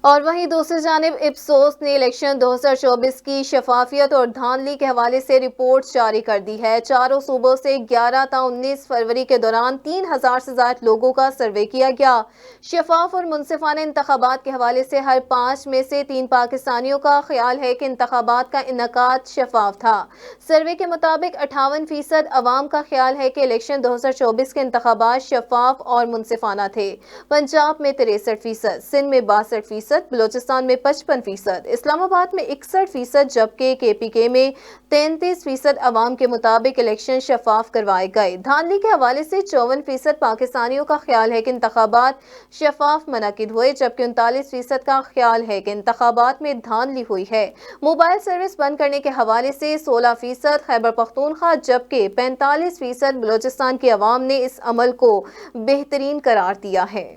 اور وہیں دوسری جانب اپسوس نے الیکشن 2024 کی شفافیت اور دھاندلی کے حوالے سے رپورٹ جاری کر دی ہے۔ چاروں صوبوں سے 11 تا 19 فروری کے دوران 3000 سے زائد لوگوں کا سروے کیا گیا۔ شفاف اور منصفانہ انتخابات کے حوالے سے ہر 5 میں سے 3 پاکستانیوں کا خیال ہے کہ انتخابات کا انعقاد شفاف تھا۔ سروے کے مطابق 58% عوام کا خیال ہے کہ الیکشن 2024 کے انتخابات شفاف اور منصفانہ تھے۔ پنجاب میں 63%، سندھ میں 62%، بلوچستان میں 55%، اسلام آباد میں 61%، جبکہ KPK میں 33% عوام کے مطابق الیکشن شفاف کروائے گئے۔ دھاندلی کے حوالے سے 54% پاکستانیوں کا خیال ہے کہ انتخابات شفاف منعقد ہوئے، جبکہ 39% کا خیال ہے کہ انتخابات میں دھاندلی ہوئی ہے۔ موبائل سروس بند کرنے کے حوالے سے 16% خیبر پختونخوا، جبکہ 45% بلوچستان کی عوام نے اس عمل کو بہترین قرار دیا ہے۔